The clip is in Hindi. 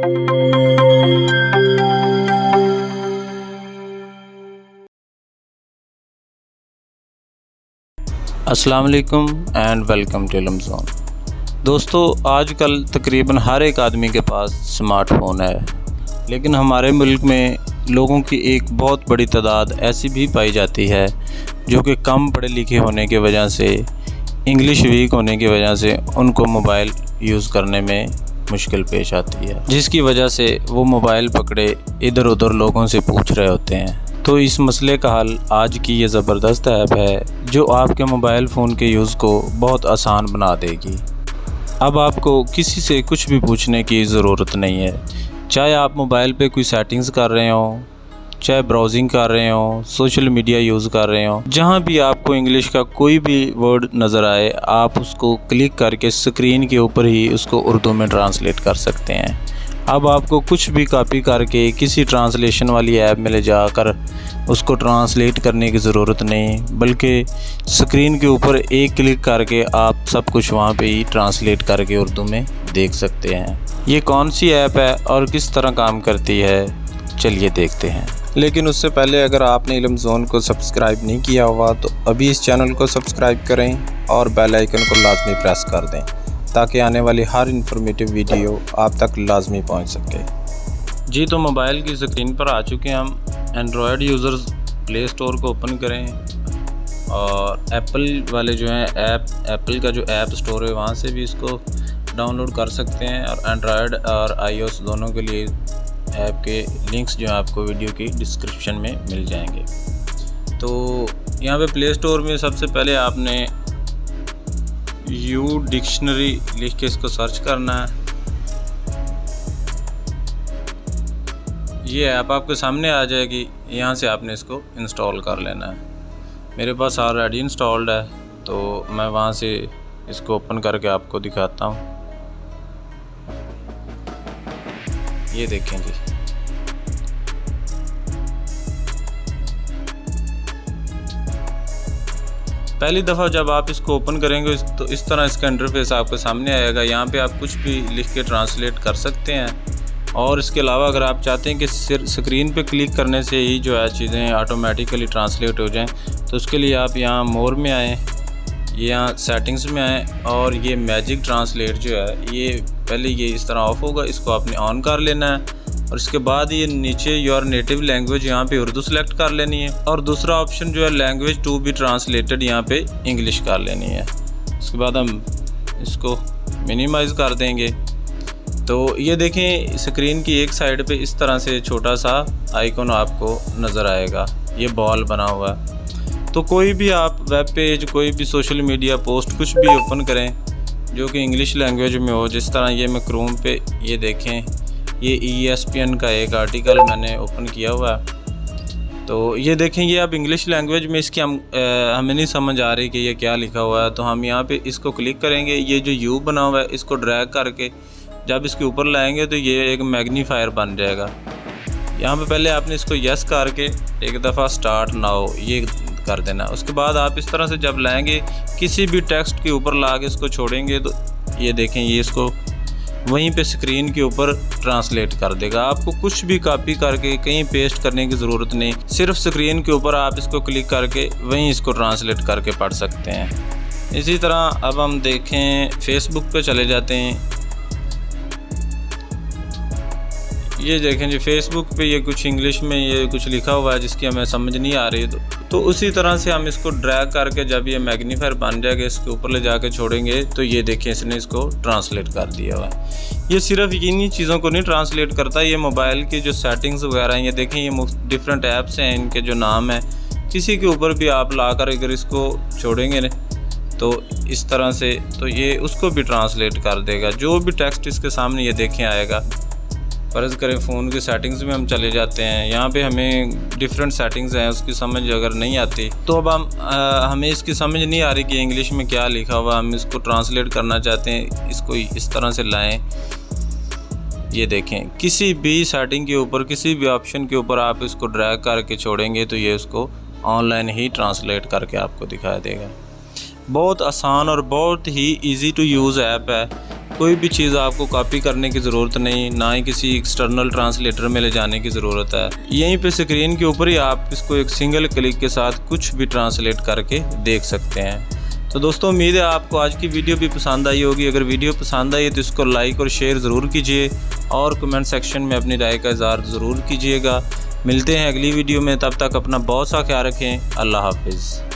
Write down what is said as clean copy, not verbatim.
अस्सलाम वालेकुम एंड वेलकम टू इल्म ज़ोन। दोस्तों, आजकल तकरीबन हर एक आदमी के पास स्मार्टफ़ोन है, लेकिन हमारे मुल्क में लोगों की एक बहुत बड़ी तादाद ऐसी भी पाई जाती है जो कि कम पढ़े लिखे होने की वजह से, इंग्लिश वीक होने की वजह से उनको मोबाइल यूज़ करने में मुश्किल पेश आती है, जिसकी वजह से वो मोबाइल पकड़े इधर उधर लोगों से पूछ रहे होते हैं। तो इस मसले का हल आज की ये ज़बरदस्त ऐप है जो आपके मोबाइल फ़ोन के यूज़ को बहुत आसान बना देगी। अब आपको किसी से कुछ भी पूछने की ज़रूरत नहीं है, चाहे आप मोबाइल पे कोई सेटिंग्स कर रहे हो, चाहे ब्राउजिंग कर रहे हो, सोशल मीडिया यूज़ कर रहे हो, जहाँ भी आपको इंग्लिश का कोई भी वर्ड नज़र आए, आप उसको क्लिक करके स्क्रीन के ऊपर ही उसको उर्दू में ट्रांसलेट कर सकते हैं। अब आपको कुछ भी कॉपी करके किसी ट्रांसलेशन वाली ऐप में ले जाकर उसको ट्रांसलेट करने की ज़रूरत नहीं, बल्कि स्क्रीन के ऊपर एक क्लिक करके आप सब कुछ वहाँ पे ही ट्रांसलेट करके उर्दू में देख सकते हैं। ये कौन सी ऐप है और किस तरह काम करती है, चलिए देखते हैं। लेकिन उससे पहले अगर आपने इल्म ज़ोन को सब्सक्राइब नहीं किया हुआ तो अभी इस चैनल को सब्सक्राइब करें और बेल आइकन को लाजमी प्रेस कर दें ताकि आने वाली हर इंफॉर्मेटिव वीडियो आप तक लाजमी पहुंच सके। जी, तो मोबाइल की स्क्रीन पर आ चुके हैं हम। एंड्रॉयड यूज़र्स प्ले स्टोर को ओपन करें और एप्पल वाले जो हैं एप्पल का जो ऐप स्टोर है वहाँ से भी इसको डाउनलोड कर सकते हैं, और एंड्रॉयड और iOS दोनों के लिए ऐप के लिंक्स जो हैं आपको वीडियो की डिस्क्रिप्शन में मिल जाएंगे। तो यहाँ पे प्ले स्टोर में सबसे पहले आपने यू डिक्शनरी लिख के इसको सर्च करना है। ये ऐप आपके सामने आ जाएगी, यहाँ से आपने इसको इंस्टॉल कर लेना है। मेरे पास ऑलरेडी इंस्टॉल्ड है तो मैं वहाँ से इसको ओपन करके आपको दिखाता हूँ। ये देखें जी, पहली दफ़ा जब आप इसको ओपन करेंगे तो इस तरह इसका इंटरफेस आपके सामने आएगा। यहाँ पे आप कुछ भी लिख के ट्रांसलेट कर सकते हैं, और इसके अलावा अगर आप चाहते हैं कि स्क्रीन पे क्लिक करने से ही जो है चीज़ें ऑटोमेटिकली ट्रांसलेट हो जाएं, तो उसके लिए आप यहाँ मोर में आएँ, यहाँ सेटिंग्स में आएँ, और ये मैजिक ट्रांसलेट जो है ये पहले ये इस तरह ऑफ होगा, इसको आपने ऑन कर लेना है। और इसके बाद ये नीचे योर नेटिव लैंग्वेज यहाँ पे उर्दू सेलेक्ट कर लेनी है, और दूसरा ऑप्शन जो है लैंग्वेज टू बी ट्रांसलेटेड यहाँ पे इंग्लिश कर लेनी है। इसके बाद हम इसको मिनिमाइज़ कर देंगे। तो ये देखें, स्क्रीन की एक साइड पे इस तरह से छोटा सा आइकॉन आपको नज़र आएगा, ये बॉल बना हुआ है। तो कोई भी आप वेब पेज, कोई भी सोशल मीडिया पोस्ट कुछ भी ओपन करें जो कि इंग्लिश लैंग्वेज में हो, जिस तरह ये मैं क्रोम पे ये देखें, ये ESPN का एक आर्टिकल मैंने ओपन किया हुआ है। तो ये देखें, ये अब इंग्लिश लैंग्वेज में इसकी हमें नहीं समझ आ रही कि ये क्या लिखा हुआ है। तो हम यहाँ पे इसको क्लिक करेंगे, ये जो यू बना हुआ है इसको ड्रैग करके जब इसके ऊपर लाएंगे तो ये एक मैग्नीफायर बन जाएगा। यहाँ पे पहले आपने इसको यस करके एक दफ़ा स्टार्ट नाउ ये कर देना। उसके बाद आप इस तरह से जब लाएंगे, किसी भी टेक्स्ट के ऊपर ला के इसको छोड़ेंगे तो ये देखें, ये इसको वहीं पे स्क्रीन के ऊपर ट्रांसलेट कर देगा। आपको कुछ भी कॉपी करके कहीं पेस्ट करने की ज़रूरत नहीं, सिर्फ स्क्रीन के ऊपर आप इसको क्लिक करके वहीं इसको ट्रांसलेट करके पढ़ सकते हैं। इसी तरह अब हम देखें, फेसबुक पे चले जाते हैं। ये देखें जी, फेसबुक पे ये कुछ इंग्लिश में ये कुछ लिखा हुआ है जिसकी हमें समझ नहीं आ रही, तो उसी तरह से हम इसको ड्रैग करके जब ये मैग्नीफायर बन जाएगा इसके ऊपर ले जाके छोड़ेंगे तो ये देखें इसने इसको ट्रांसलेट कर दिया हुआ है। ये सिर्फ इन्हीं चीज़ों को नहीं ट्रांसलेट करता, ये मोबाइल की जो सेटिंग्स वगैरह हैं, ये देखें ये डिफरेंट ऐप्स हैं, इनके जो नाम है किसी के ऊपर भी आप लाकर अगर इसको छोड़ेंगे न तो इस तरह से, तो ये उसको भी ट्रांसलेट कर देगा। जो भी टेक्स्ट इसके सामने ये देखें आएगा। फ़र्ज़ करें फ़ोन की सेटिंग्स में हम चले जाते हैं, यहाँ पे हमें डिफरेंट सेटिंग्स हैं, उसकी समझ अगर नहीं आती तो अब हमें इसकी समझ नहीं आ रही कि इंग्लिश में क्या लिखा हुआ, हम इसको ट्रांसलेट करना चाहते हैं, इसको इस तरह से लाएं। ये देखें, किसी भी सेटिंग के ऊपर, किसी भी ऑप्शन के ऊपर आप इसको ड्रैग करके छोड़ेंगे तो ये उसको ऑनलाइन ही ट्रांसलेट करके आपको दिखा देगा। बहुत आसान और बहुत ही ईज़ी टू यूज़ ऐप है। कोई भी चीज़ आपको कॉपी करने की ज़रूरत नहीं, ना ही किसी एक्सटर्नल ट्रांसलेटर में ले जाने की ज़रूरत है। यहीं पे स्क्रीन के ऊपर ही आप इसको एक सिंगल क्लिक के साथ कुछ भी ट्रांसलेट करके देख सकते हैं। तो दोस्तों उम्मीद है आपको आज की वीडियो भी पसंद आई होगी। अगर वीडियो पसंद आई है तो इसको लाइक और शेयर ज़रूर कीजिए और कमेंट सेक्शन में अपनी राय का इज़हार ज़रूर कीजिएगा। मिलते हैं अगली वीडियो में, तब तक अपना बहुत सा ख्याल रखें। अल्लाह हाफिज़।